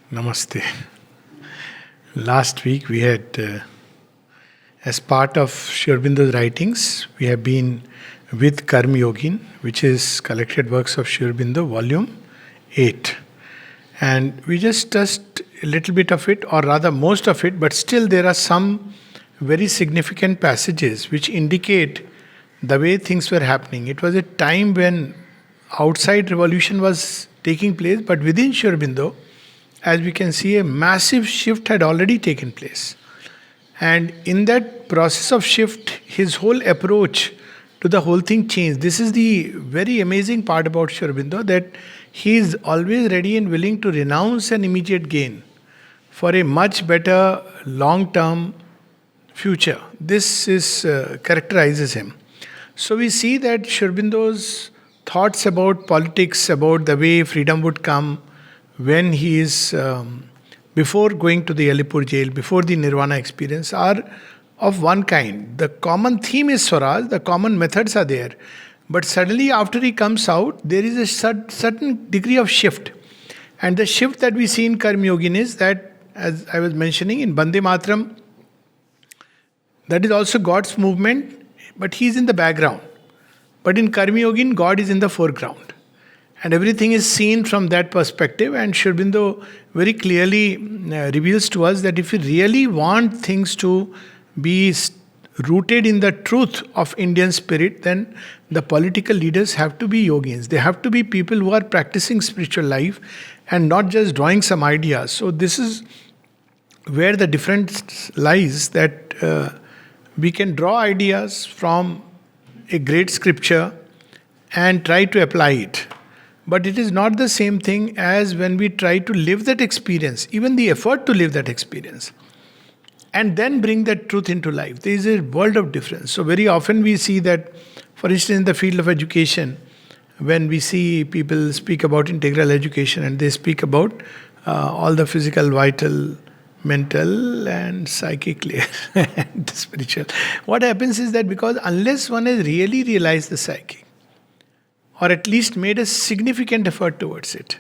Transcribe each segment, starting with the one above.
Namaste. Last week we had, as part of Sri Aurobindo's writings, we have been with Karmayogin, which is Collected Works of Sri Aurobindo, Volume 8. And we just touched a little bit of it, or rather most of it, but still there are some very significant passages which indicate the way things were happening. It was a time when outside revolution was taking place, but within Sri Aurobindo, as we can see, a massive shift had already taken place. And in that process of shift, his whole approach to the whole thing changed. This is the very amazing part about Sri Aurobindo, that he is always ready and willing to renounce an immediate gain for a much better long-term future. This is characterizes him. So we see that Sri Aurobindo's thoughts about politics, about the way freedom would come, when he is before going to the Alipur jail, before the Nirvana experience, are of one kind. The common theme is Swaraj, the common methods are there. But suddenly after he comes out, there is a certain degree of shift. And the shift that we see in Karmayogin is that, as I was mentioning, in Bande Mataram, that is also God's movement, but he is in the background. But in Karmayogin, God is in the foreground. And everything is seen from that perspective. And Sri Aurobindo very clearly reveals to us that if we really want things to be rooted in the truth of Indian spirit, then the political leaders have to be yogins. They have to be people who are practicing spiritual life and not just drawing some ideas. So this is where the difference lies, that we can draw ideas from a great scripture and try to apply it. But it is not the same thing as when we try to live that experience, even the effort to live that experience, and then bring that truth into life. There is a world of difference. So very often we see that, for instance, in the field of education, when we see people speak about integral education and they speak about all the physical, vital, mental and psychic layer and spiritual. What happens is that because unless one has really realized the psychic, or at least made a significant effort towards it,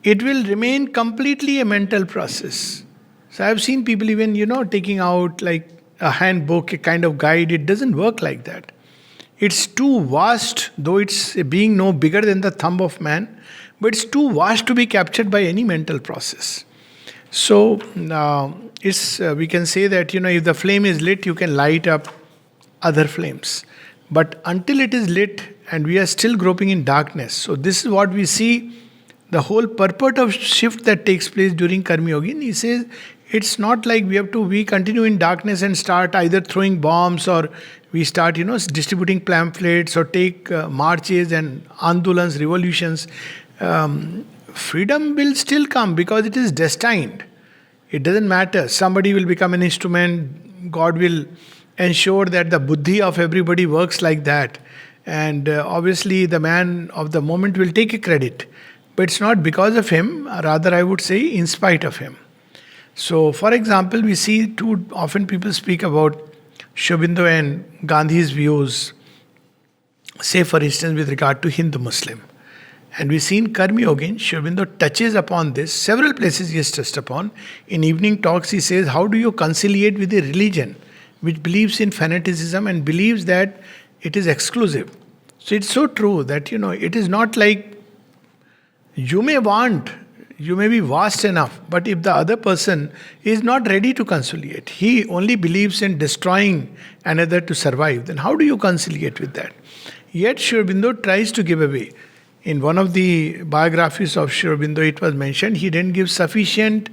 it will remain completely a mental process. So I've seen people even, taking out like a handbook, a kind of guide. It doesn't work like that. It's too vast, though it's a being no bigger than the thumb of man, but it's too vast to be captured by any mental process. So we can say that, if the flame is lit, you can light up other flames. But until it is lit, and we are still groping in darkness. So this is what we see, the whole purport of shift that takes place during Karmayogin. He says, it's not like we continue in darkness and start either throwing bombs, or we start, distributing pamphlets, or take marches and andolans, revolutions. Freedom will still come because it is destined. It doesn't matter. Somebody will become an instrument. God will ensure that the buddhi of everybody works like that. And obviously the man of the moment will take a credit. But it's not because of him, rather I would say in spite of him. So for example, we see too often people speak about Sri Aurobindo and Gandhi's views, say for instance with regard to Hindu-Muslim. And we see in Karmayogin, Sri Aurobindo touches upon this. Several places he has touched upon. In evening talks he says, how do you conciliate with a religion which believes in fanaticism and believes that it is exclusive? So it's so true that, it is not like you may be vast enough, but if the other person is not ready to conciliate, he only believes in destroying another to survive, then how do you conciliate with that? Yet Sri Aurobindo tries to give away. In one of the biographies of Sri Aurobindo, it was mentioned he didn't give sufficient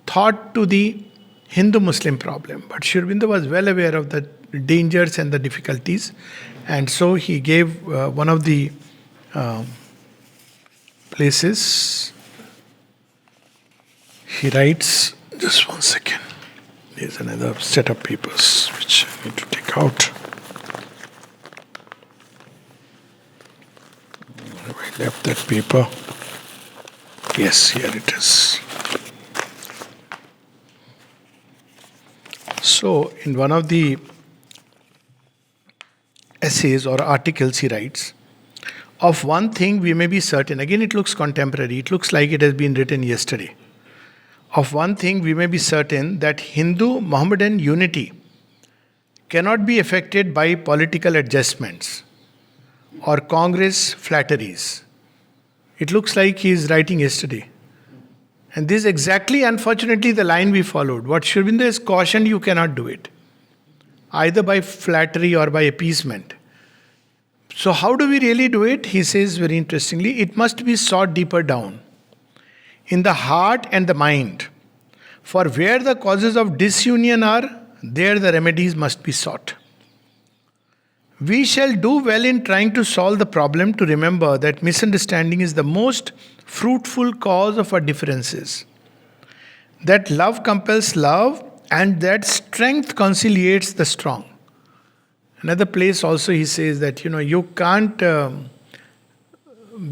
thought to the Hindu-Muslim problem. But Sri Aurobindo was well aware of the dangers and the difficulties. And so he gave one of the places, he writes, just one second, there's another set of papers which I need to take out. Have I left that paper? Yes, here it is. So, in one of the essays or articles he writes, of one thing we may be certain. Again, it looks contemporary. It looks like it has been written yesterday. of one thing we may be certain, that Hindu Mohammedan unity cannot be affected by political adjustments or Congress flatteries. It looks like he is writing yesterday. And this is exactly, unfortunately, the line we followed. What Sri Aurobindo has cautioned, you cannot do it, either by flattery or by appeasement. So how do we really do it? He says very interestingly, it must be sought deeper down, in the heart and the mind. For where the causes of disunion are, there the remedies must be sought. We shall do well in trying to solve the problem to remember that misunderstanding is the most fruitful cause of our differences. That love compels love, and that strength conciliates the strong. Another place also he says that, you can't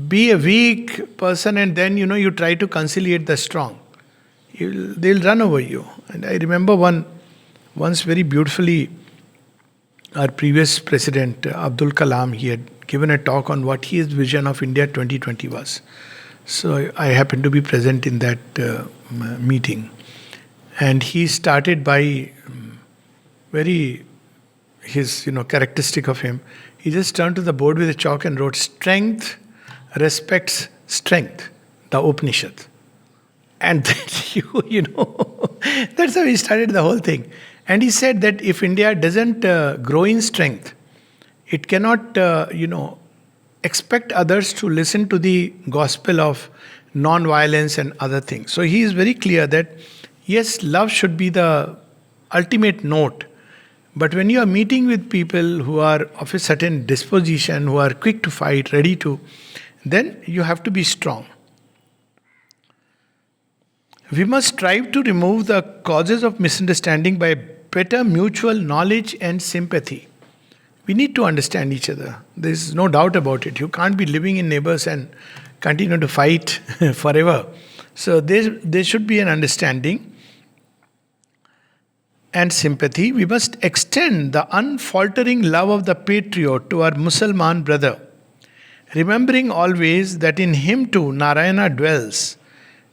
be a weak person and then, you try to conciliate the strong. They'll run over you. And I remember once very beautifully, our previous president, Abdul Kalam, he had given a talk on what his vision of India 2020 was. So I happened to be present in that meeting. And he started by his characteristic of him, he just turned to the board with a chalk and wrote, "Strength respects strength, the Upanishad." And then that's how he started the whole thing. And he said that if India doesn't grow in strength, it cannot, expect others to listen to the gospel of non-violence and other things. So he is very clear that, yes, love should be the ultimate note. But when you are meeting with people who are of a certain disposition, who are quick to fight, ready to, then you have to be strong. We must strive to remove the causes of misunderstanding by better mutual knowledge and sympathy. We need to understand each other. There is no doubt about it. You can't be living in neighbors and continue to fight forever. So there should be an understanding and sympathy. We must extend the unfaltering love of the patriot to our Mussalman brother, remembering always that in him too Narayana dwells,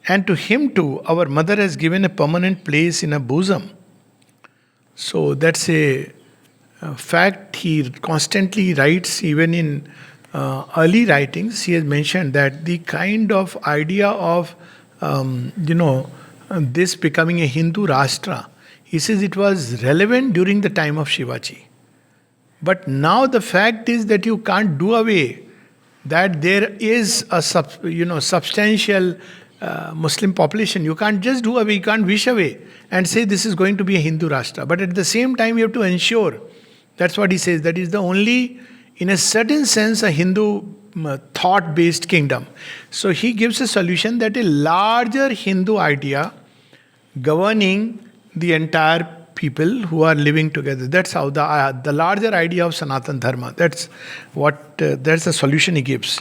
and to him too our mother has given a permanent place in her bosom. So that's a fact he constantly writes, even in early writings. He has mentioned that the kind of idea of this becoming a Hindu Rashtra, he says it was relevant during the time of Shivaji. But now the fact is that you can't do away that there is a substantial Muslim population. You can't just do away, you can't wish away and say this is going to be a Hindu Rashtra. But at the same time, you have to ensure, that's what he says, that is the only, in a certain sense, a Hindu thought-based kingdom. So he gives a solution that a larger Hindu idea governing the entire people who are living together. That's how the larger idea of Sanatan Dharma. That's the solution he gives.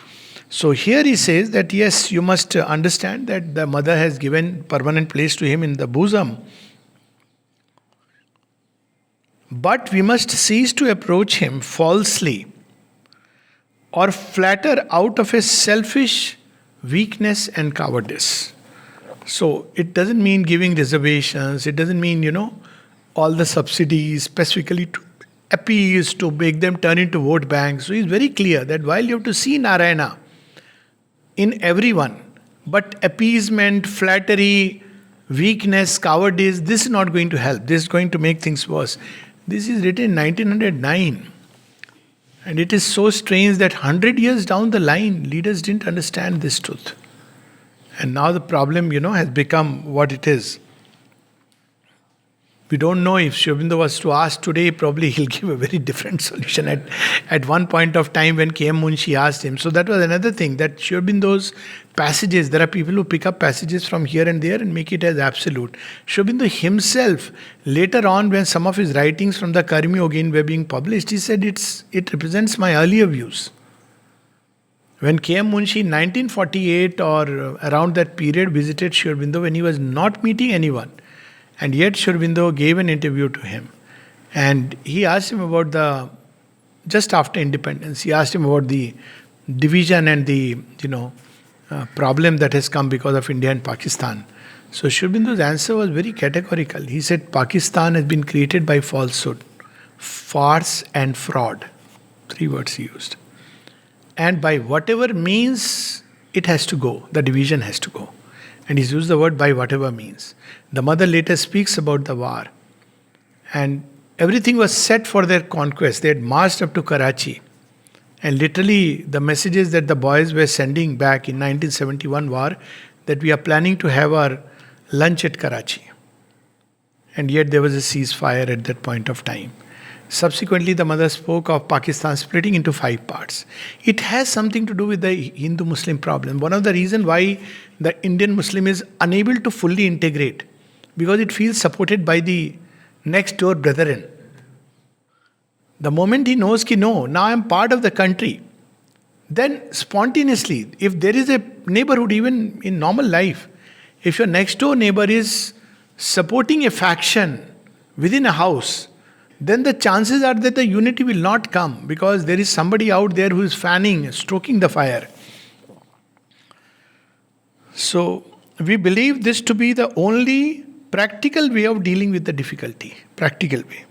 So here he says that yes, you must understand that the mother has given permanent place to him in the bosom. But we must cease to approach him falsely or flatter out of a selfish weakness and cowardice. So it doesn't mean giving reservations, it doesn't mean, all the subsidies specifically to appease, to make them turn into vote banks. So he's very clear that while you have to see Narayana in everyone, but appeasement, flattery, weakness, cowardice, this is not going to help. This is going to make things worse. This is written in 1909. And it is so strange that 100 years down the line, leaders didn't understand this truth. And now the problem, has become what it is. We don't know if Sri Aurobindo was to ask today, probably he'll give a very different solution at one point of time when K.M. Munshi asked him. So that was another thing, that Sri Aurobindo's passages, there are people who pick up passages from here and there and make it as absolute. Sri Aurobindo himself, later on when some of his writings from the Karmayogin were being published, he said it represents my earlier views. When K.M. Munshi in 1948 or around that period visited Sri Aurobindo when he was not meeting anyone, and yet Sri Aurobindo gave an interview to him. And he asked him about just after independence, he asked him about the division and the, problem that has come because of India and Pakistan. So Sri Aurobindo's answer was very categorical. He said Pakistan has been created by falsehood, farce and fraud. 3 words he used. And by whatever means it has to go, the division has to go. And he's used the word by whatever means. The mother later speaks about the war. And everything was set for their conquest. They had marched up to Karachi. And literally, the messages that the boys were sending back in 1971 were that we are planning to have our lunch at Karachi. And yet there was a ceasefire at that point of time. Subsequently, the mother spoke of Pakistan splitting into 5 parts. It has something to do with the Hindu-Muslim problem. One of the reasons why the Indian Muslim is unable to fully integrate, because it feels supported by the next door brethren. The moment he knows ki no, now I am part of the country, then spontaneously, if there is a neighborhood, even in normal life, if your next door neighbor is supporting a faction within a house, then the chances are that the unity will not come because there is somebody out there who is fanning, stroking the fire. So, we believe this to be the only practical way of dealing with the difficulty. Practical way.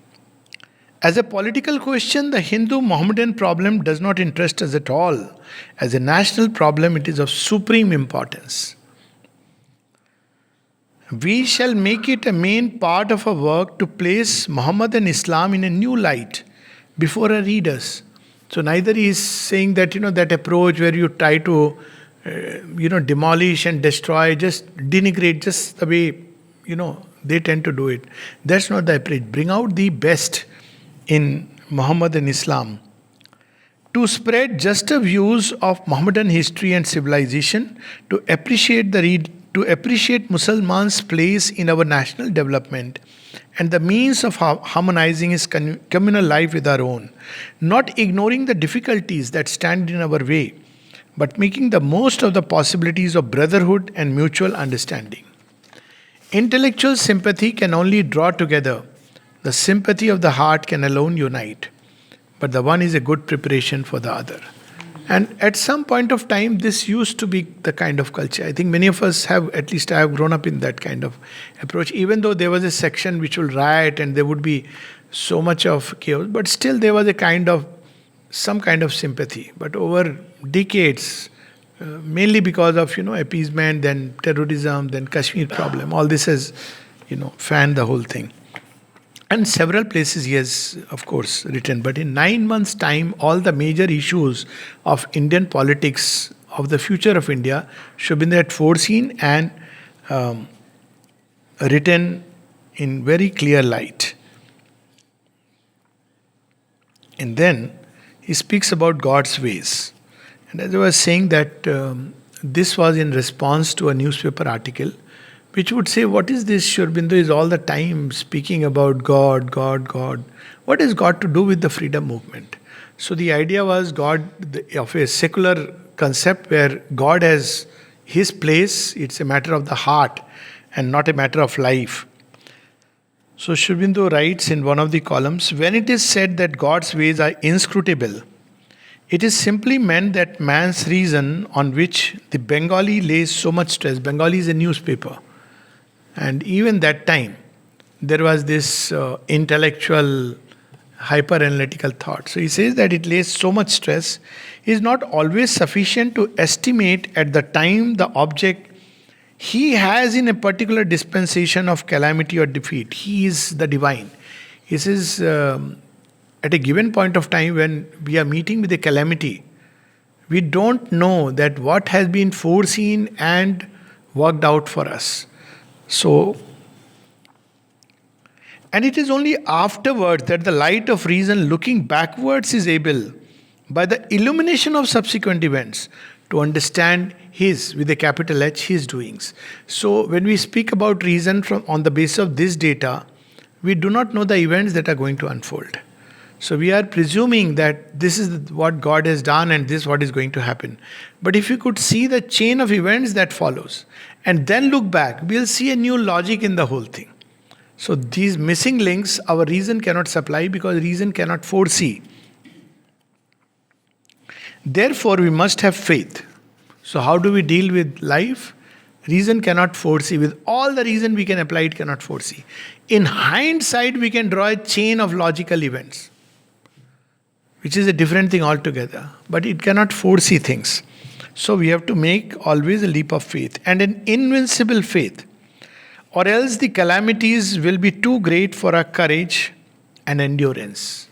As a political question, the Hindu-Mohammedan problem does not interest us at all. As a national problem, it is of supreme importance. We shall make it a main part of our work to place Muhammad and Islam in a new light before our readers. So neither he is saying that, that approach where you try to, demolish and destroy, just denigrate, just the way, they tend to do it. That's not the approach. Bring out the best in Muhammad and Islam. To spread juster views of Mohammedan history and civilization, to appreciate Muslims' place in our national development and the means of harmonizing his communal life with our own, not ignoring the difficulties that stand in our way, but making the most of the possibilities of brotherhood and mutual understanding. Intellectual sympathy can only draw together. The sympathy of the heart can alone unite. But the one is a good preparation for the other. And at some point of time, this used to be the kind of culture. I think many of us have, at least I have grown up in that kind of approach. Even though there was a section which will riot and there would be so much of chaos, but still there was some kind of sympathy. But over decades, mainly because of, appeasement, then terrorism, then Kashmir problem, all this has, fanned the whole thing. And several places he has, of course, written. But in 9 months' time, all the major issues of Indian politics, of the future of India, Sri Aurobindo had foreseen and written in very clear light. And then he speaks about God's ways. And as I was saying that this was in response to a newspaper article which would say, what is this? Sri Aurobindo is all the time speaking about God, God, God. What has God to do with the freedom movement? So the idea was God of a secular concept where God has his place, it's a matter of the heart and not a matter of life. So Sri Aurobindo writes in one of the columns, when it is said that God's ways are inscrutable, it is simply meant that man's reason on which the Bengali lays so much stress. Bengali is a newspaper. And even that time, there was this intellectual, hyper-analytical thought. So he says that it lays so much stress is not always sufficient to estimate at the time the object he has in a particular dispensation of calamity or defeat. He is the divine. He says, at a given point of time when we are meeting with a calamity, we don't know that what has been foreseen and worked out for us. So, and it is only afterwards that the light of reason looking backwards is able, by the illumination of subsequent events, to understand his, with a capital H, his doings. So, when we speak about reason on the basis of this data, we do not know the events that are going to unfold. So we are presuming that this is what God has done and this is what is going to happen. But if you could see the chain of events that follows and then look back, we'll see a new logic in the whole thing. So these missing links, our reason cannot supply because reason cannot foresee. Therefore, we must have faith. So how do we deal with life? Reason cannot foresee. With all the reason we can apply, it cannot foresee. In hindsight, we can draw a chain of logical events, which is a different thing altogether. But it cannot foresee things. So we have to make always a leap of faith and an invincible faith, or else the calamities will be too great for our courage and endurance.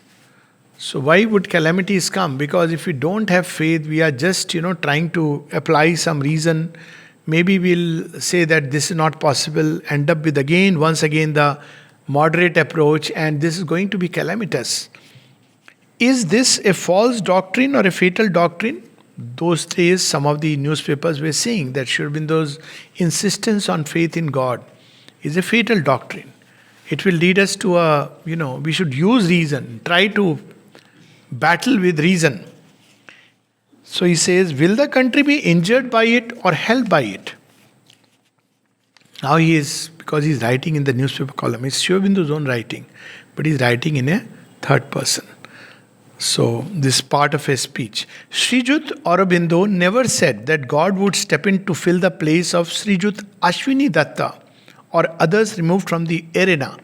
So why would calamities come? Because if we don't have faith, we are just, trying to apply some reason. Maybe we'll say that this is not possible, end up with once again the moderate approach, and this is going to be calamitous. Is this a false doctrine or a fatal doctrine? Those days, some of the newspapers were saying that Sri Aurobindo's insistence on faith in God is a fatal doctrine. It will lead us to we should use reason, try to battle with reason. So he says, will the country be injured by it or helped by it? Now because he's writing in the newspaper column, it's Sri Aurobindo's own writing, but he's writing in a third person. So this part of his speech. Srijut Aurobindo never said that God would step in to fill the place of Srijut Ashwini Datta or others removed from the arena.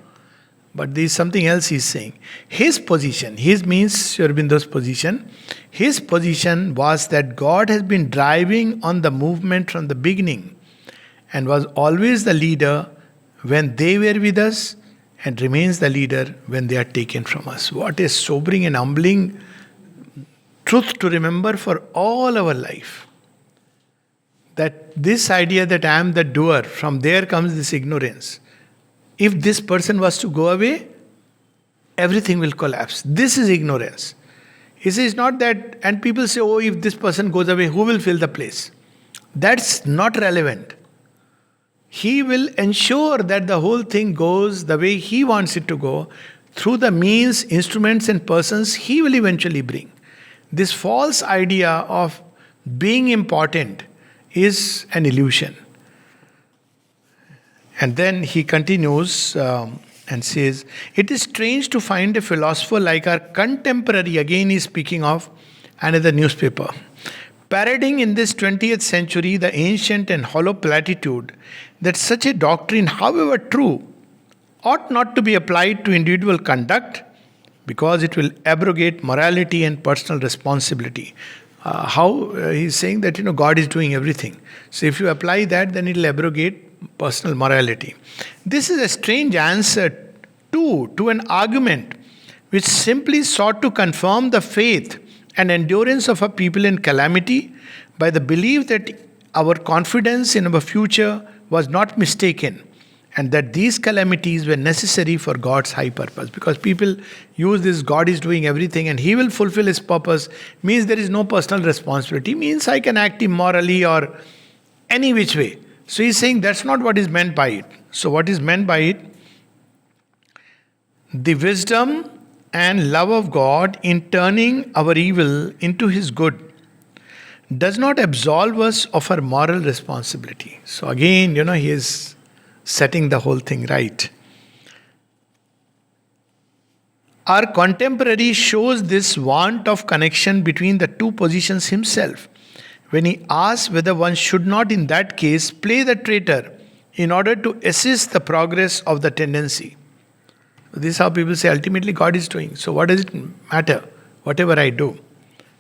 But there is something else he's saying. His position, his means Sri Aurobindo's position, his position was that God has been driving on the movement from the beginning and was always the leader when they were with us and remains the leader when they are taken from us. What a sobering and humbling truth to remember for all our life. That this idea that I am the doer, from there comes this ignorance. If this person was to go away, everything will collapse. This is ignorance. He says not that, and people say, oh, if this person goes away, who will fill the place? That's not relevant. He will ensure that the whole thing goes the way he wants it to go through the means, instruments, and persons he will eventually bring. This false idea of being important is an illusion. And then he continues and says, it is strange to find a philosopher like our contemporary, again he's speaking of another newspaper, parodying in this 20th century the ancient and hollow platitude that such a doctrine, however true, ought not to be applied to individual conduct because it will abrogate morality and personal responsibility. He's saying that God is doing everything. So if you apply that, then it will abrogate personal morality. This is a strange answer to an argument which simply sought to confirm the faith and endurance of a people in calamity by the belief that our confidence in our future was not mistaken and that these calamities were necessary for God's high purpose. Because people use this, God is doing everything and He will fulfill His purpose, means there is no personal responsibility, means I can act immorally or any which way. So he's saying that's not what is meant by it. So what is meant by it? The wisdom and love of God in turning our evil into His good does not absolve us of our moral responsibility. So again, he is setting the whole thing right. Our contemporary shows this want of connection between the two positions himself when he asks whether one should not in that case play the traitor in order to assist the progress of the tendency. This is how people say ultimately God is doing. So what does it matter? Whatever I do.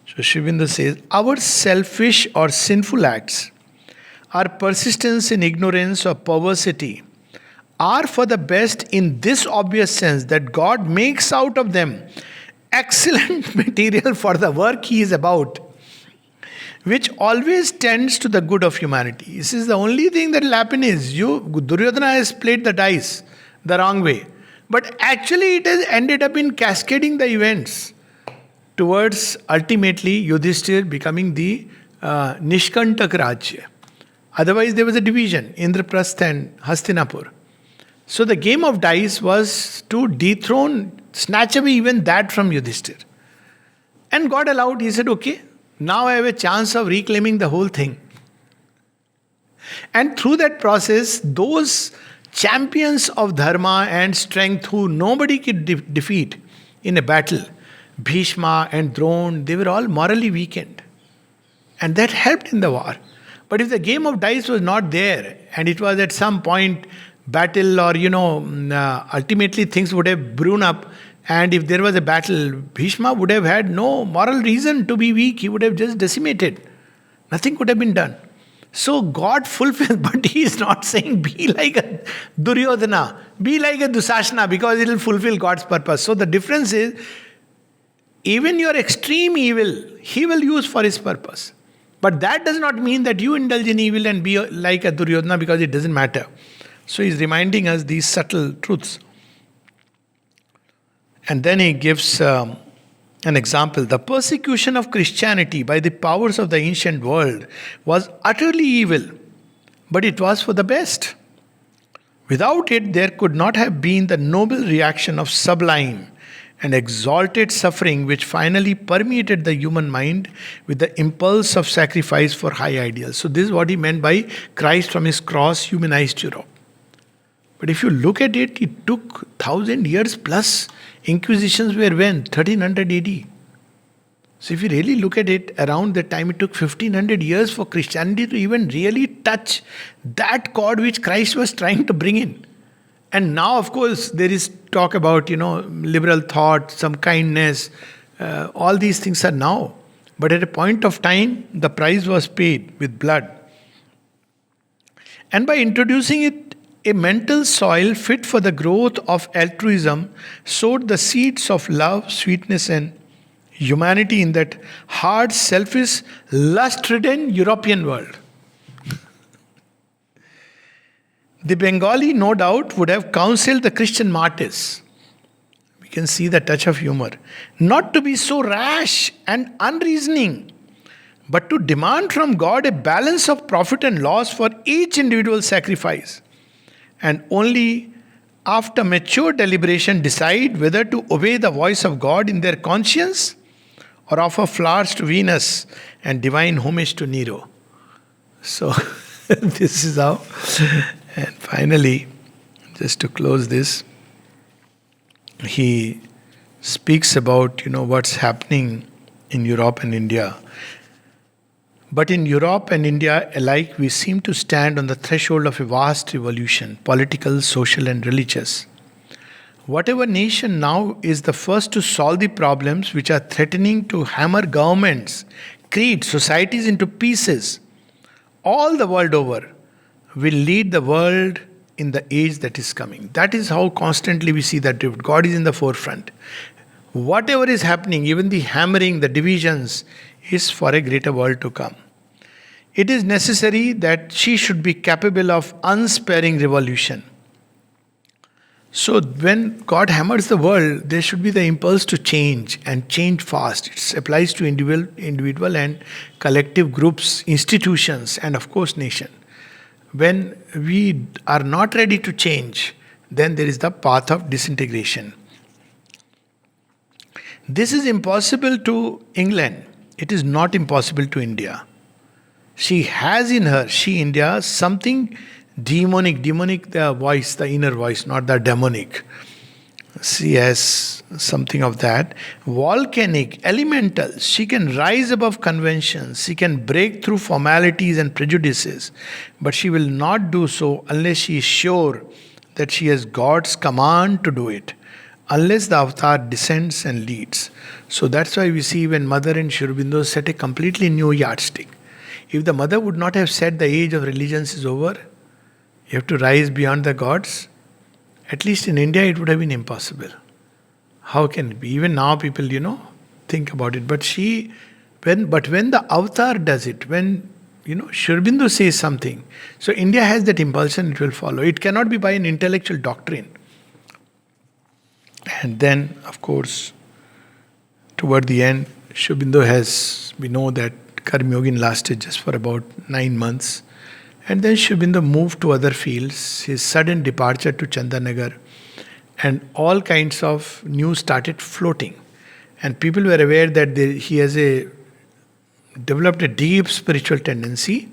So Sri Aurobindo says, our selfish or sinful acts, our persistence in ignorance or perversity are for the best in this obvious sense that God makes out of them excellent material for the work He is about, which always tends to the good of humanity. This is the only thing that will happen is Duryodhana has played the dice the wrong way. But actually it has ended up in cascading the events towards ultimately Yudhishthir becoming the Nishkantak Rajya. Otherwise there was a division, Indraprastha and Hastinapur. So the game of dice was to dethrone, snatch away even that from Yudhishthir. And God allowed, He said, okay, now I have a chance of reclaiming the whole thing. And through that process, those champions of dharma and strength who nobody could defeat in a battle, Bhishma and Drona, they were all morally weakened. And that helped in the war. But if the game of dice was not there, and it was at some point battle, or ultimately things would have blown up, and if there was a battle, Bhishma would have had no moral reason to be weak. He would have just decimated. Nothing could have been done. So God fulfills, but He is not saying be like a Duryodhana, be like a Dusashana, because it will fulfill God's purpose. So the difference is, even your extreme evil, He will use for His purpose. But that does not mean that you indulge in evil and be like a Duryodhana, because it doesn't matter. So He's reminding us these subtle truths. And then He gives an example. The persecution of Christianity by the powers of the ancient world was utterly evil, but it was for the best. Without it, there could not have been the noble reaction of sublime and exalted suffering which finally permeated the human mind with the impulse of sacrifice for high ideals. So this is what he meant by Christ from his cross humanized Europe. But if you look at it, it took 1,000 years plus. Inquisitions were when? 1300 AD. So if you really look at it, around that time it took 1500 years for Christianity to even really touch that chord which Christ was trying to bring in. And now, of course, there is talk about, liberal thought, some kindness. All these things are now. But at a point of time, the price was paid with blood. And by introducing it, a mental soil fit for the growth of altruism sowed the seeds of love, sweetness, and humanity in that hard, selfish, lust-ridden European world. The Bengali, no doubt, would have counseled the Christian martyrs. We can see the touch of humor. Not to be so rash and unreasoning, but to demand from God a balance of profit and loss for each individual sacrifice. And only after mature deliberation decide whether to obey the voice of God in their conscience or offer flowers to Venus and divine homage to Nero. So, this is how. And finally, just to close this, he speaks about, what's happening in Europe and India. But in Europe and India alike, we seem to stand on the threshold of a vast revolution, political, social, and religious. Whatever nation now is the first to solve the problems which are threatening to hammer governments, creeds, societies into pieces, all the world over, will lead the world in the age that is coming. That is how constantly we see that drift. God is in the forefront. Whatever is happening, even the hammering, the divisions, is for a greater world to come. It is necessary that she should be capable of unsparing revolution. So when God hammers the world, there should be the impulse to change, and change fast. It applies to individual and collective groups, institutions, and of course nation. When we are not ready to change, then there is the path of disintegration. This is impossible to England. It is not impossible to India. She has in her, India, something demonic, the voice, the inner voice, not the demonic. She has something of that. Volcanic, elemental. She can rise above conventions. She can break through formalities and prejudices. But she will not do so unless she is sure that she has God's command to do it. Unless the avatar descends and leads. So that's why we see when Mother and Aurobindo set a completely new yardstick. If the Mother would not have said the age of religions is over, you have to rise beyond the gods, at least in India it would have been impossible. How can it be? Even now people, think about it. But when the avatar does it, when Aurobindo says something, so India has that impulsion, it will follow. It cannot be by an intellectual doctrine. And then, of course, toward the end, Aurobindo we know that Karmayogin lasted just for about 9 months. And then Aurobindo moved to other fields, his sudden departure to Chandanagar, and all kinds of news started floating. And people were aware that he has developed a deep spiritual tendency,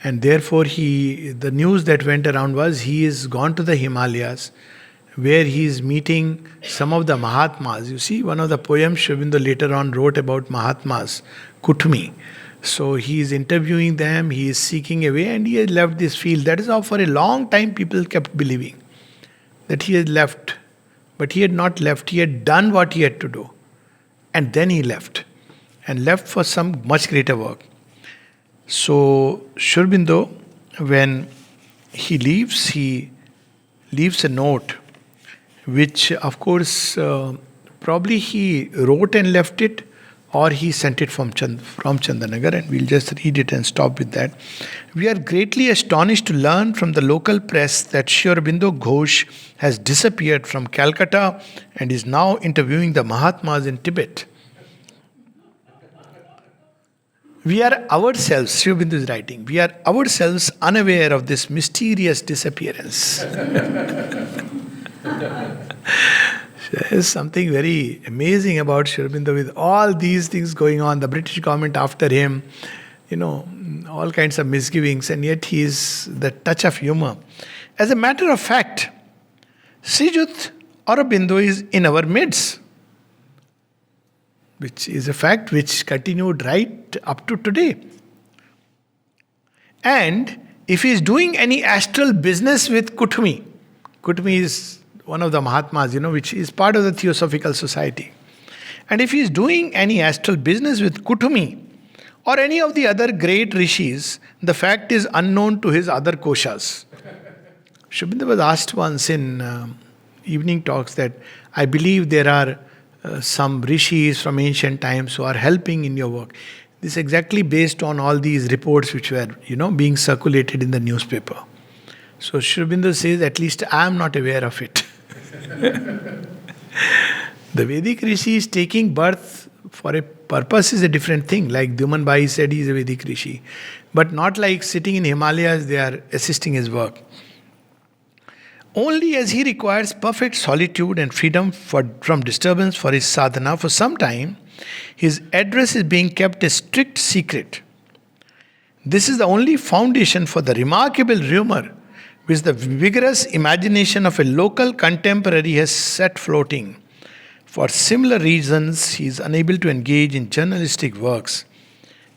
and therefore the news that went around was he is gone to the Himalayas, where he is meeting some of the Mahatmas. You see, one of the poems Aurobindo later on wrote about Mahatmas, Kutmi. So he is interviewing them, he is seeking a way, and he has left this field. That is how for a long time people kept believing that he had left. But he had not left, he had done what he had to do. And then he left. And left for some much greater work. So Sri Aurobindo, when he leaves a note, which of course probably he wrote and left it, or he sent it from Chandanagar, and we'll just read it and stop with that. We are greatly astonished to learn from the local press that Sri Aurobindo Ghosh has disappeared from Calcutta and is now interviewing the Mahatmas in Tibet. We are ourselves, Sri Aurobindo is writing, we are ourselves unaware of this mysterious disappearance. There is something very amazing about Sri Aurobindo with all these things going on, the British government after him, all kinds of misgivings, and yet he is the touch of humor. As a matter of fact, Srijut Aurobindo is in our midst, which is a fact which continued right up to today. And if he is doing any astral business with Kutumi is one of the Mahatmas, which is part of the Theosophical Society. And if he is doing any astral business with Kutumi or any of the other great rishis, the fact is unknown to his other koshas. Sri Aurobindo was asked once in evening talks that I believe there are some rishis from ancient times who are helping in your work. This is exactly based on all these reports which were, being circulated in the newspaper. So Sri Aurobindo says, at least I am not aware of it. The Vedic Rishi is taking birth for a purpose is a different thing. Like Dhuman Bhai said, he is a Vedic Rishi. But not like sitting in Himalayas, they are assisting his work. Only as he requires perfect solitude and freedom from disturbance for his sadhana for some time, his address is being kept a strict secret. This is the only foundation for the remarkable rumor which the vigorous imagination of a local contemporary has set floating. For similar reasons, he is unable to engage in journalistic works,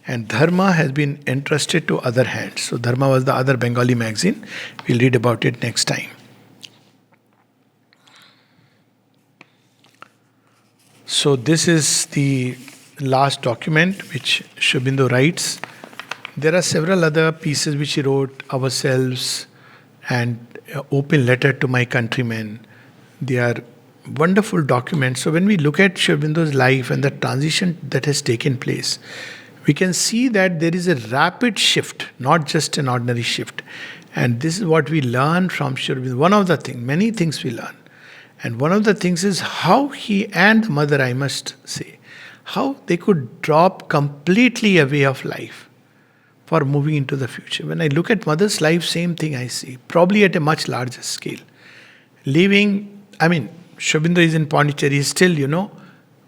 and Dharma has been entrusted to other hands. So Dharma was the other Bengali magazine. We'll read about it next time. So this is the last document which Sri Aurobindo writes. There are several other pieces which he wrote, Ourselves and Open Letter to My Countrymen. They are wonderful documents. So when we look at Sri Aurobindo's life and the transition that has taken place, we can see that there is a rapid shift, not just an ordinary shift. And this is what we learn from Sri Aurobindo. One of the things, many things we learn. And one of the things is how he and the mother, I must say, how they could drop completely a way of life for moving into the future. When I look at mother's life, same thing I see, probably at a much larger scale. Leaving, Sri Aurobindo is in Pondicherry, still,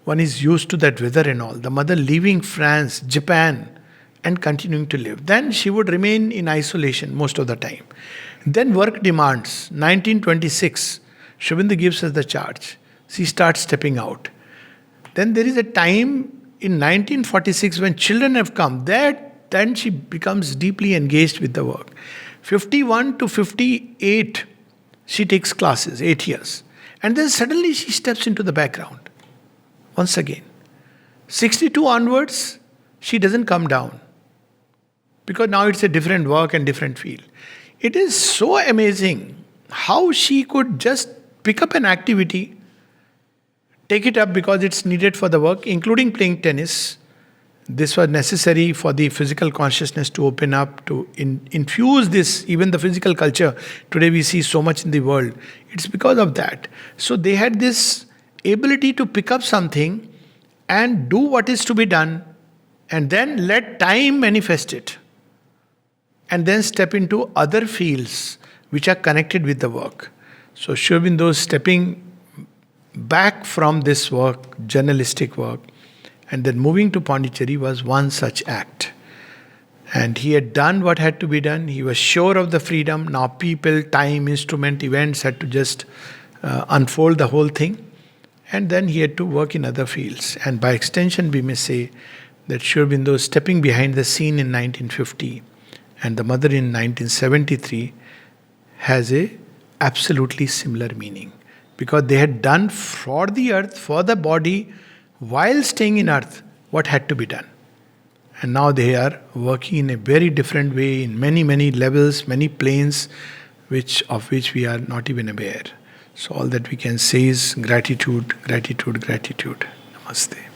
one is used to that weather and all. The mother leaving France, Japan, and continuing to live. Then she would remain in isolation most of the time. Then work demands, 1926, Sri Aurobindo gives us the charge. She starts stepping out. Then there is a time in 1946 when children have come. Then she becomes deeply engaged with the work. 51 to 58, she takes classes, 8 years. And then suddenly she steps into the background. Once again. 62 onwards, she doesn't come down. Because now it's a different work and different field. It is so amazing how she could just pick up an activity, take it up because it's needed for the work, including playing tennis. This was necessary for the physical consciousness to open up, to infuse this, even the physical culture. Today we see so much in the world. It's because of that. So they had this ability to pick up something and do what is to be done, and then let time manifest it. And then step into other fields which are connected with the work. So Sri Aurobindo stepping back from this work, journalistic work, and then moving to Pondicherry was one such act. And he had done what had to be done. He was sure of the freedom. Now people, time, instrument, events had to just unfold the whole thing. And then he had to work in other fields. And by extension, we may say, that Sri Aurobindo stepping behind the scene in 1950 and the mother in 1973 has a absolutely similar meaning, because they had done for the earth, for the body, while staying in earth, what had to be done. And now they are working in a very different way, in many, many levels, many planes, of which we are not even aware. So all that we can say is gratitude, gratitude, gratitude. Namaste.